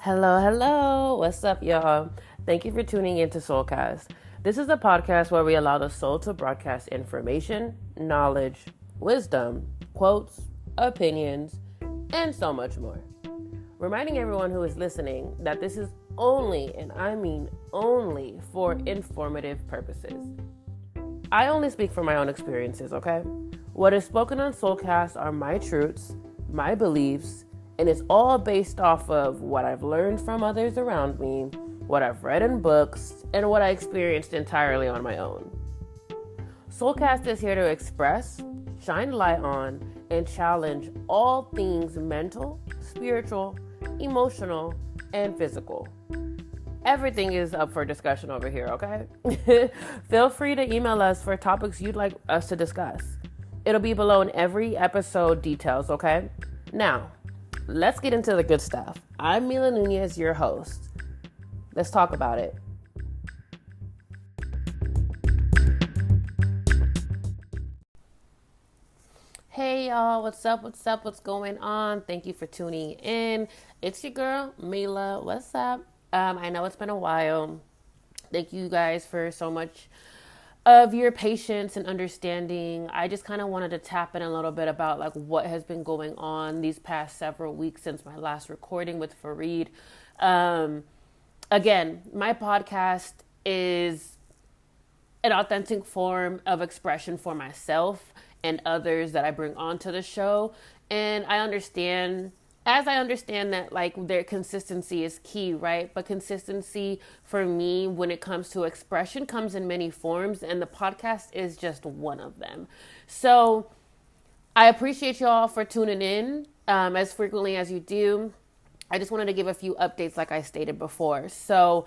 Hello, hello. What's up, y'all? Thank you for tuning in to Soulcast. This is a podcast where we allow the soul to broadcast information, knowledge, wisdom, quotes, opinions, and so much more. Reminding everyone who is listening that this is only, and I mean only, for informative purposes. I only speak from my own experiences, okay? What is spoken on Soulcast are my truths, my beliefs, and it's all based off of what I've learned from others around me, what I've read in books, and what I experienced entirely on my own. Soulcast is here to express, shine light on, and challenge all things mental, spiritual, emotional, and physical. Everything is up for discussion over here, okay? Feel free to email us for topics you'd like us to discuss. It'll be below in every episode details, okay? Now, let's get into the good stuff. I'm Meela Nunez, your host. Let's talk about it. Hey y'all, what's up? What's going on? Thank you for tuning in. It's your girl, Meela. What's up? I know it's been a while. Thank you guys for so much of your patience and understanding. I just kind of wanted to tap in a little bit about like what has been going on these past several weeks since my last recording with Fareed. Again, my podcast is an authentic form of expression for myself and others that I bring onto the show. And I understand that like their consistency is key, right? But consistency for me when it comes to expression comes in many forms, and the podcast is just one of them. So I appreciate y'all for tuning in as frequently as you do. I just wanted to give a few updates like I stated before. So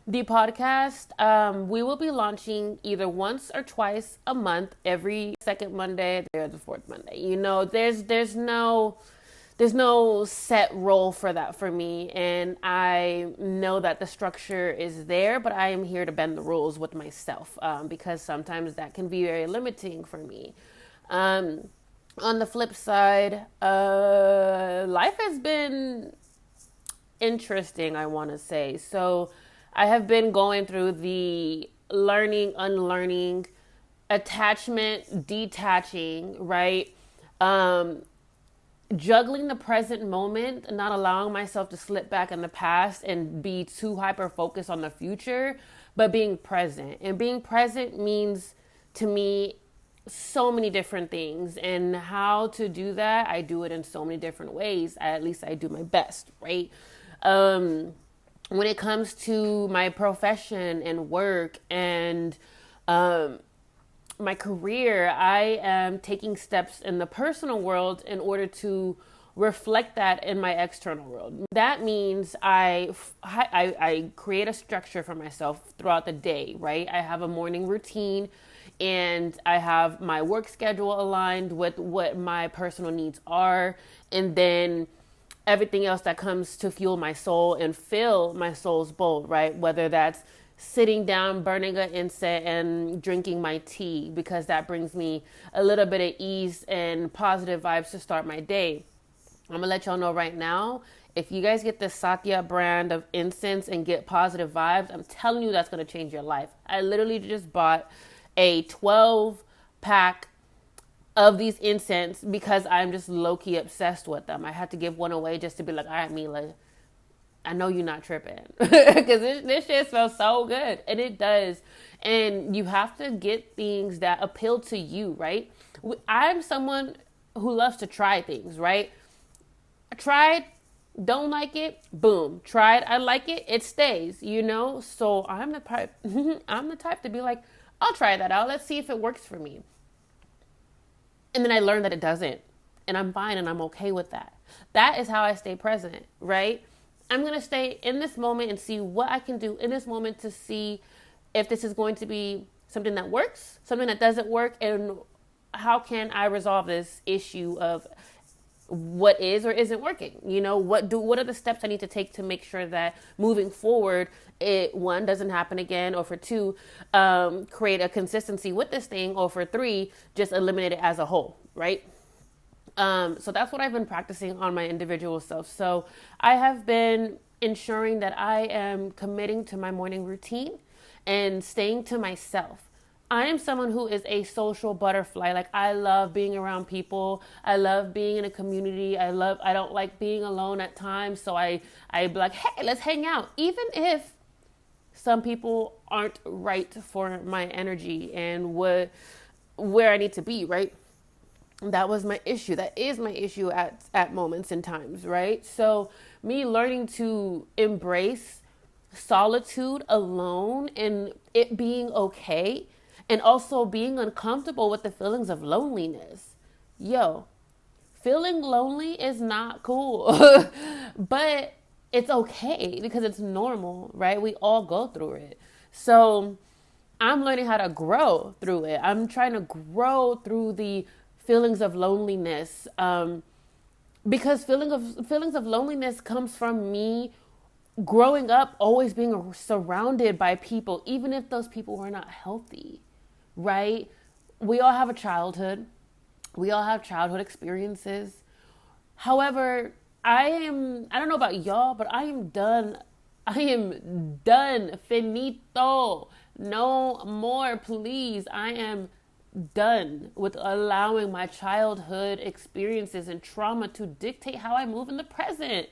the podcast, we will be launching either once or twice a month, every second Monday or the fourth Monday. You know, there's no set role for that for me, and I know that the structure is there, but I am here to bend the rules with myself because sometimes that can be very limiting for me. On the flip side, life has been interesting, I want to say. So I have been going through the learning, unlearning, attachment, detaching, right? Juggling the present moment, not allowing myself to slip back in the past and be too hyper focused on the future, but being present. And being present means to me so many different things. And how to do that, I do it in so many different ways. At least I do my best, right? When it comes to my profession and work and my career, I am taking steps in the personal world in order to reflect that in my external world. That means I create a structure for myself throughout the day, right? I have a morning routine and I have my work schedule aligned with what my personal needs are. And then everything else that comes to fuel my soul and fill my soul's bowl, right? Whether that's sitting down, burning an incense and drinking my tea, because that brings me a little bit of ease and positive vibes to start my day. I'm gonna let y'all know right now, if you guys get the Satya brand of incense and get positive vibes, I'm telling you that's gonna change your life. I literally just bought a 12 pack of these incense because I'm just low-key obsessed with them. I had to give one away just to be like, all right, Meela, I know you're not tripping because this shit smells so good, and it does. And you have to get things that appeal to you, right? I'm someone who loves to try things, right? I tried, don't like it, boom. Tried, I like it, it stays, you know? So I'm the type to be like, I'll try that out. Let's see if it works for me. And then I learned that it doesn't, and I'm fine and I'm okay with that. That is how I stay present, right? I'm going to stay in this moment and see what I can do in this moment to see if this is going to be something that works, something that doesn't work, and how can I resolve this issue of what is or isn't working? You know, what are the steps I need to take to make sure that moving forward, it, one, doesn't happen again, or for two, create a consistency with this thing, or for three, just eliminate it as a whole, right? So that's what I've been practicing on my individual self. So I have been ensuring that I am committing to my morning routine and staying to myself. I am someone who is a social butterfly. Like, I love being around people. I love being in a community. I don't like being alone at times. So I be like, hey, let's hang out. Even if some people aren't right for my energy and where I need to be, right? That was my issue. That is my issue at moments and times, right? So me learning to embrace solitude alone and it being okay, and also being uncomfortable with the feelings of loneliness. Yo, feeling lonely is not cool, but it's okay because it's normal, right? We all go through it. So I'm learning how to grow through it. I'm trying to grow through the feelings of loneliness, because feelings of loneliness comes from me growing up always being surrounded by people, even if those people were not healthy, right? We all have a childhood. We all have childhood experiences. However, I don't know about y'all, but I am done. I am done. Finito. No more, please. I am done with allowing my childhood experiences and trauma to dictate how I move in the present.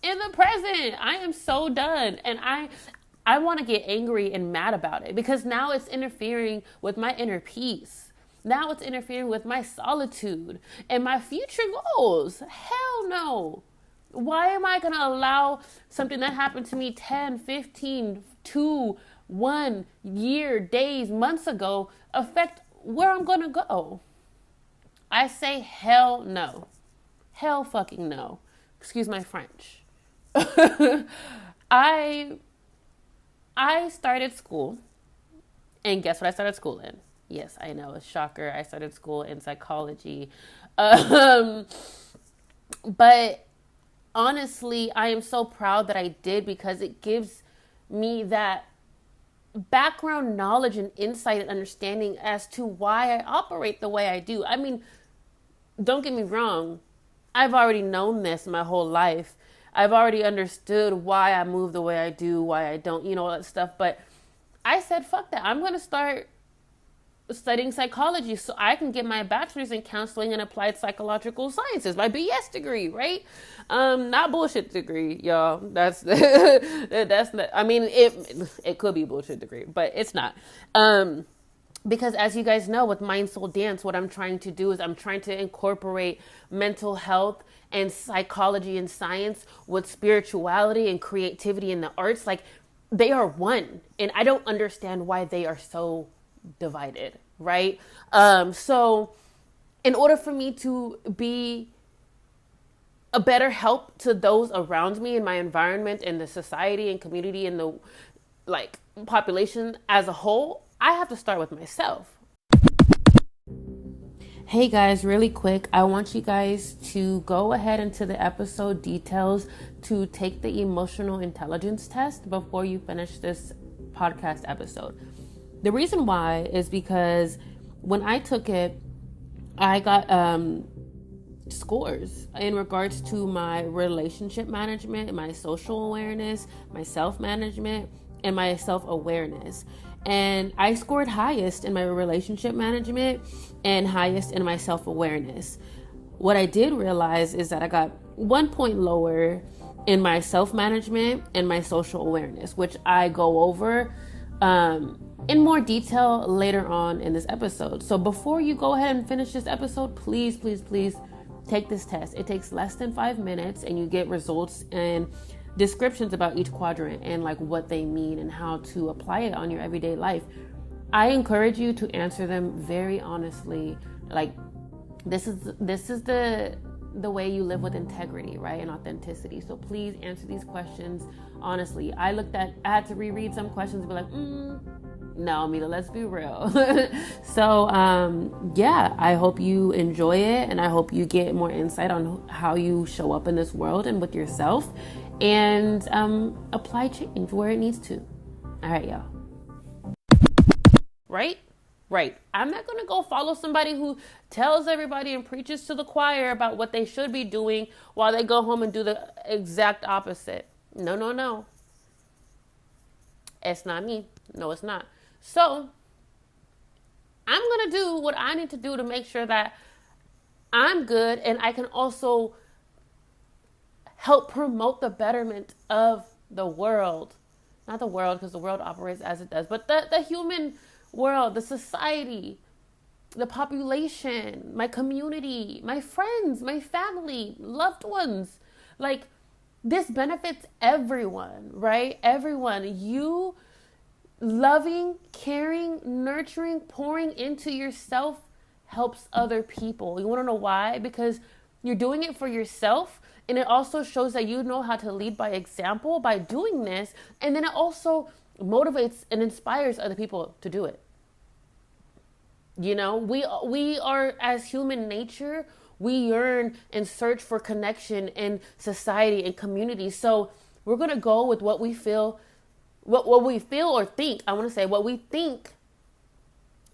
I am so done. And I want to get angry and mad about it because now it's interfering with my inner peace. Now it's interfering with my solitude and my future goals. Hell no. Why am I going to allow something that happened to me 10, 15, 2, 1 year, days, months ago affect where I'm going to go? I say hell no. Hell fucking no. Excuse my French. I started school, and guess what I started school in? Yes, I know, a shocker. I started school in psychology. But honestly, I am so proud that I did because it gives me that background knowledge and insight and understanding as to why I operate the way I do. I mean, don't get me wrong. I've already known this my whole life. I've already understood why I move the way I do, why I don't, all that stuff. But I said, fuck that. I'm going to start studying psychology so I can get my bachelor's in counseling and applied psychological sciences, my BS degree, right? Not bullshit degree, y'all. That's not, I mean, it could be bullshit degree, but it's not. Because as you guys know, with Mind Soul Dance, what I'm trying to do is I'm trying to incorporate mental health and psychology and science with spirituality and creativity in the arts. Like, they are one. And I don't understand why they are so divided, right? So in order for me to be a better help to those around me in my environment and the society and community and the population as a whole, I have to start with myself. Hey guys, really quick, I want you guys to go ahead into the episode details to take the emotional intelligence test before you finish this podcast episode. The reason why is because when I took it, I got scores in regards to my relationship management, my social awareness, my self-management, and my self-awareness. And I scored highest in my relationship management and highest in my self-awareness. What I did realize is that I got 1 point lower in my self-management and my social awareness, which I go over in more detail later on in this episode. So before you go ahead and finish this episode, please take this test. It takes less than 5 minutes and you get results and descriptions about each quadrant and what they mean and how to apply it on your everyday life. I encourage you to answer them very honestly. This is the way you live with integrity, right? And authenticity. So please answer these questions honestly. I had to reread some questions and be like, no, Meela, let's be real. So, yeah, I hope you enjoy it and I hope you get more insight on how you show up in this world and with yourself and apply change where it needs to. All right, y'all. Right. I'm not going to go follow somebody who tells everybody and preaches to the choir about what they should be doing while they go home and do the exact opposite. No, no, no. It's not me. No, it's not. So I'm going to do what I need to do to make sure that I'm good, and I can also help promote the betterment of the world. Not the world, because the world operates as it does, but the human world, the society, the population, my community, my friends, my family, loved ones. Like, this benefits everyone, right? Everyone. You loving, caring, nurturing, pouring into yourself helps other people. You want to know why? Because you're doing it for yourself, and it also shows that you know how to lead by example by doing this, and then it also motivates and inspires other people to do it. You know, we are, as human nature, we yearn and search for connection in society and community. So we're gonna go with what we feel, what we feel or think. I want to say what we think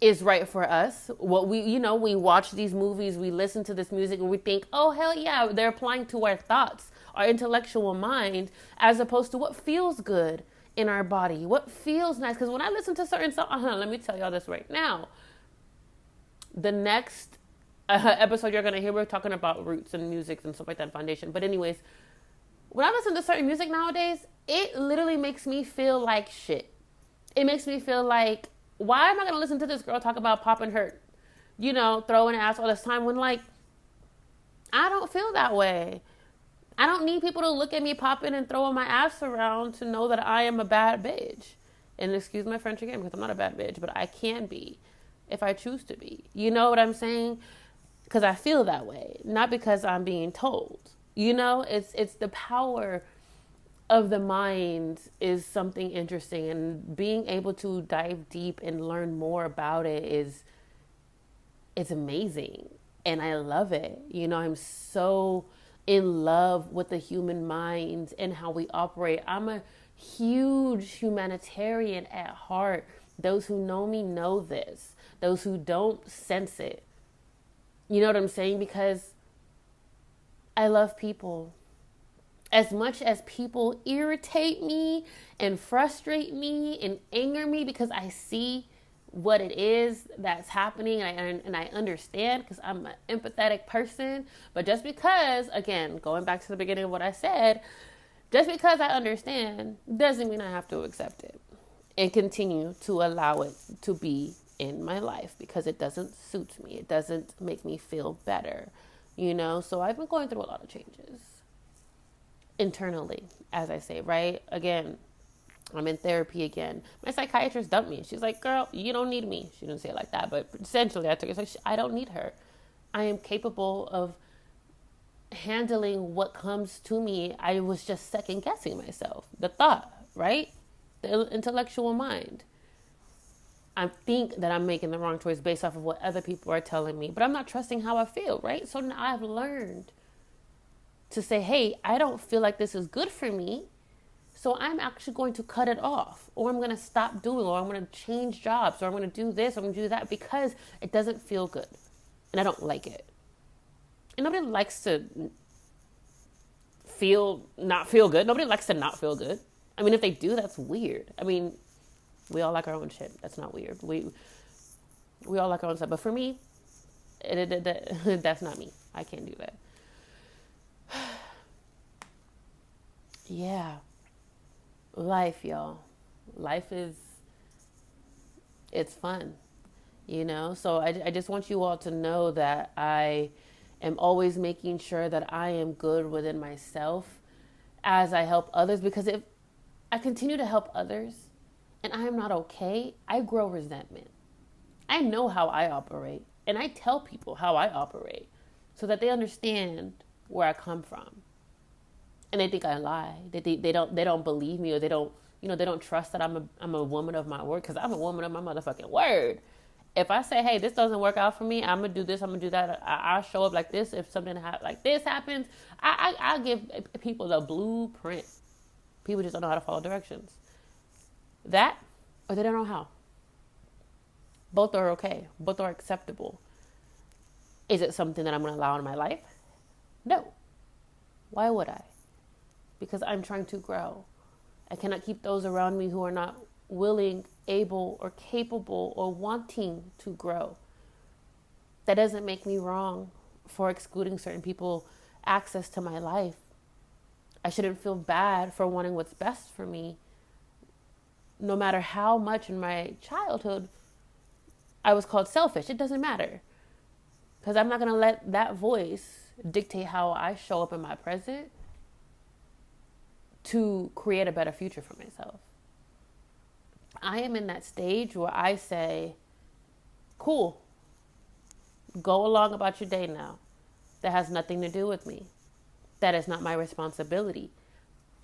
is right for us. What we, we watch these movies, we listen to this music, and we think, oh hell yeah, they're applying to our thoughts, our intellectual mind, as opposed to what feels good in our body, what feels nice. Because when I listen to certain songs, let me tell y'all this right now. The next episode you're going to hear, we're talking about roots and music and stuff like that, foundation. But anyways, when I listen to certain music nowadays, it literally makes me feel like shit. It makes me feel like, why am I going to listen to this girl talk about popping her, throwing ass all this time when, like, I don't feel that way. I don't need people to look at me popping and throwing my ass around to know that I am a bad bitch. And excuse my French again, because I'm not a bad bitch, but I can be if I choose to be. You know what I'm saying? Because I feel that way, not because I'm being told. It's the power of the mind is something interesting, and being able to dive deep and learn more about it it's amazing, and I love it. I'm so in love with the human mind and how we operate. I'm a huge humanitarian at heart. Those who know me know this. Those who don't, sense it. You know what I'm saying? Because I love people. As much as people irritate me and frustrate me and anger me, because I see what it is that's happening, and I understand, because I'm an empathetic person. But just because, again, going back to the beginning of what I said, just because I understand doesn't mean I have to accept it and continue to allow it to be in my life, because it doesn't suit me. It doesn't make me feel better, So I've been going through a lot of changes internally, as I say, right? Again, I'm in therapy again. My psychiatrist dumped me. She's like, girl, you don't need me. She didn't say it like that, but essentially I took it. It's like, I don't need her. I am capable of handling what comes to me. I was just second guessing myself. The thought, right? The intellectual mind. I think that I'm making the wrong choice based off of what other people are telling me, but I'm not trusting how I feel, right? So now I've learned to say, hey, I don't feel like this is good for me, so I'm actually going to cut it off, or I'm going to stop doing, or I'm going to change jobs, or I'm going to do this, or I'm going to do that, because it doesn't feel good, and I don't like it. And nobody likes to not feel good. Nobody likes to not feel good. I mean, if they do, that's weird. I mean, we all like our own shit. That's not weird. We all like our own stuff. But for me, that's not me. I can't do that. Yeah. Life, y'all. Life it's fun. So I just want you all to know that I am always making sure that I am good within myself as I help others, because if I continue to help others and I am not okay, I grow resentment. I know how I operate, and I tell people how I operate so that they understand where I come from. And they think I lie. They don't believe me, or they don't trust that I'm a woman of my word, because I'm a woman of my motherfucking word. If I say, hey, this doesn't work out for me, I'm going to do this, I'm going to do that, I'll show up like this. If something like this happens, I give people the blueprint. People just don't know how to follow directions. That, or they don't know how. Both are okay. Both are acceptable. Is it something that I'm going to allow in my life? No. Why would I? because I'm trying to grow. I cannot keep those around me who are not willing, able, or capable or wanting to grow. That doesn't make me wrong for excluding certain people access to my life. I shouldn't feel bad for wanting what's best for me, no matter how much in my childhood I was called selfish. It doesn't matter, because I'm not going to let that voice dictate how I show up in my present to create a better future for myself. I am in that stage where I say, cool, go along about your day now. That has nothing to do with me. That is not my responsibility.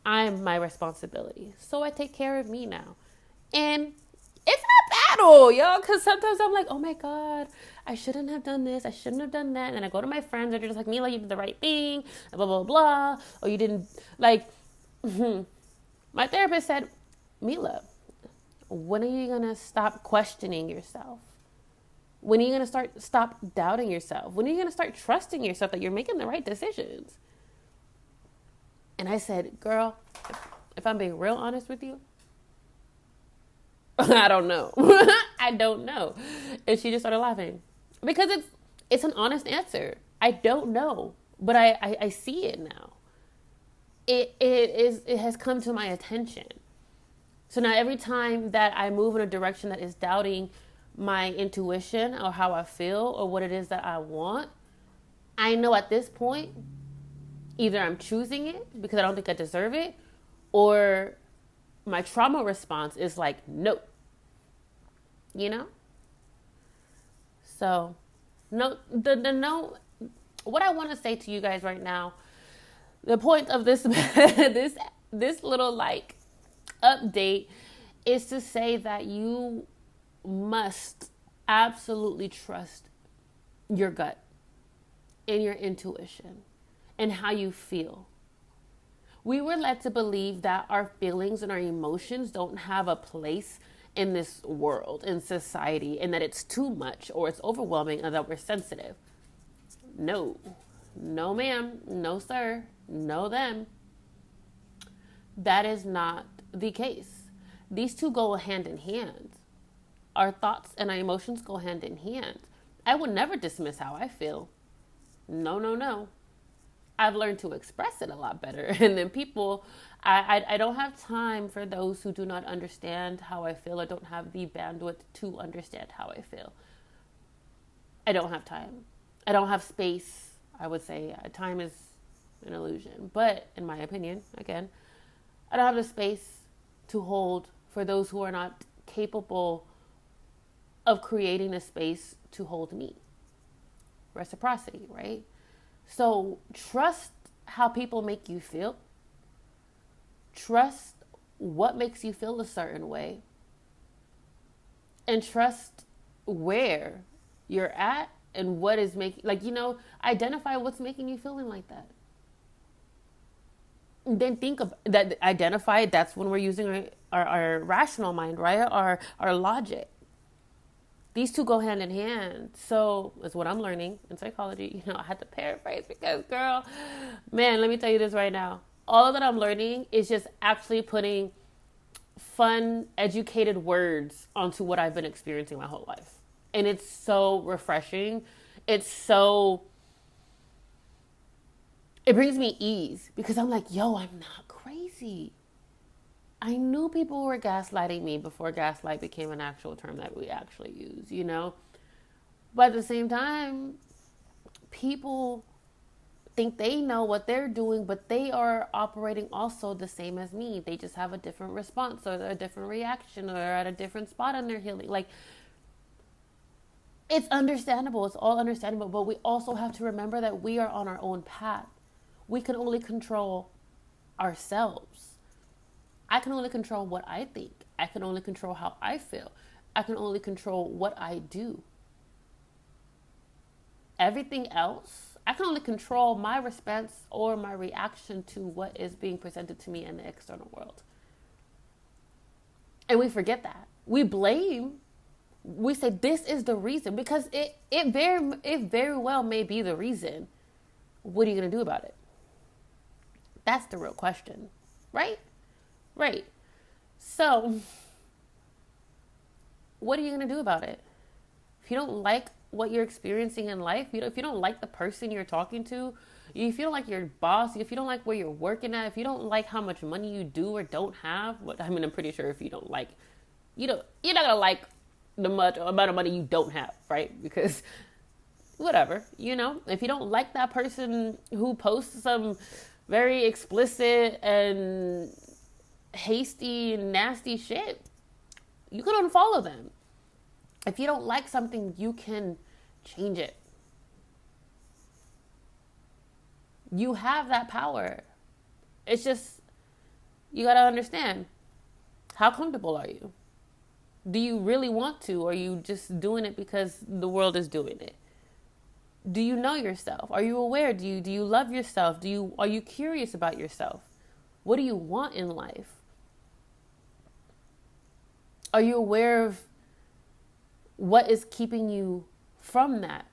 I'm my responsibility. So I take care of me now. And it's a battle, y'all, because sometimes I'm like, oh my God, I shouldn't have done this. I shouldn't have done that. And I go to my friends and they're just like, Meela, you did the right thing, blah, blah, blah. Or you didn't, like, my therapist said, Meela, when are you going to stop questioning yourself? When are you going to stop doubting yourself? When are you going to start trusting yourself that you're making the right decisions? And I said, girl, if I'm being real honest with you, I don't know. I don't know. And she just started laughing, because it's an honest answer. I don't know, but I see it now. It has come to my attention. So now every time that I move in a direction that is doubting my intuition or how I feel or what it is that I want, I know at this point, either I'm choosing it because I don't think I deserve it, or my trauma response is like, no. You know? So, no, what I want to say to you guys right now, the point of this, this little like update is to say that you must absolutely trust your gut and your intuition and how you feel. We were led to believe that our feelings and our emotions don't have a place in this world, in society, and that it's too much or it's overwhelming and that we're sensitive. No ma'am, no sir, no them. That is not the case. These two go hand in hand. Our thoughts and our emotions go hand in hand. I would never dismiss how I feel. No. I've learned to express it a lot better. And then people, I don't have time for those who do not understand how I feel or don't have the bandwidth to understand how I feel. I don't have time. I don't have space. I would say time is an illusion. But in my opinion, again, I don't have the space to hold for those who are not capable of creating a space to hold me. Reciprocity, right? So trust how people make you feel. Trust what makes you feel a certain way. And trust where you're at and what is making, identify what's making you feeling like that. And then think of that, identify, that's when we're using our rational mind, right? Our logic. These two go hand in hand. So it's what I'm learning in psychology. I had to paraphrase because, girl, man, let me tell you this right now. All that I'm learning is just actually putting fun, educated words onto what I've been experiencing my whole life. And it's so refreshing. It brings me ease because I'm like, yo, I'm not crazy. I knew people were gaslighting me before gaslight became an actual term that we actually use, But at the same time, people think they know what they're doing, but they are operating also the same as me. They just have a different response or a different reaction or at a different spot in their healing. Like, it's understandable. It's all understandable. But we also have to remember that we are on our own path. We can only control ourselves. I can only control what I think. I can only control how I feel. I can only control what I do. Everything else, I can only control my response or my reaction to what is being presented to me in the external world. And we forget that. We blame. We say this is the reason because it very well may be the reason. What are you going to do about it? That's the real question, right? Right. So, what are you going to do about it? If you don't like what you're experiencing in life, if you don't like the person you're talking to, if you don't like your boss, if you don't like where you're working at, if you don't like how much money you do or don't have, I'm pretty sure if you don't like, you're not gonna like the amount of money you don't have, right? Because whatever, if you don't like that person who posts some very explicit and hasty and nasty shit, you can unfollow them. If you don't like something, you can change it. You have that power. It's just, you got to understand, how comfortable are you? Do you really want to, or are you just doing it because the world is doing it? Do you know yourself? Are you aware? Do you love yourself? Are you curious about yourself? What do you want in life? Are you aware of what is keeping you from that?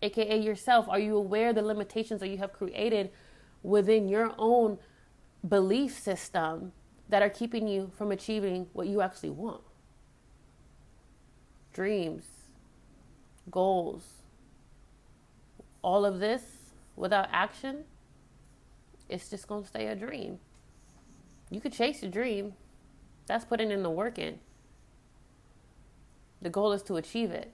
AKA yourself. Are you aware of the limitations that you have created within your own belief system that are keeping you from achieving what you actually want? Dreams, goals, all of this without action, it's just going to stay a dream. You could chase a dream. That's putting in the work in. The goal is to achieve it.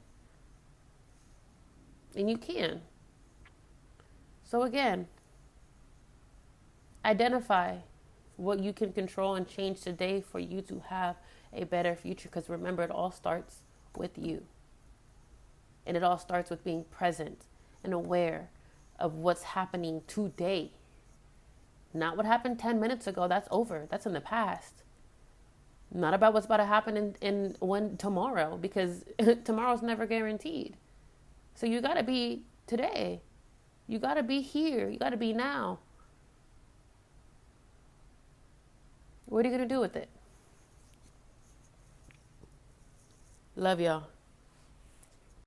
And you can. So again, identify what you can control and change today for you to have a better future. Because remember, it all starts with you. And it all starts with being present and aware of what's happening today. Not what happened 10 minutes ago. That's over. That's in the past. Not about what's about to happen in tomorrow, because tomorrow's never guaranteed. So you got to be today. You got to be here. You got to be now. What are you going to do with it? Love y'all.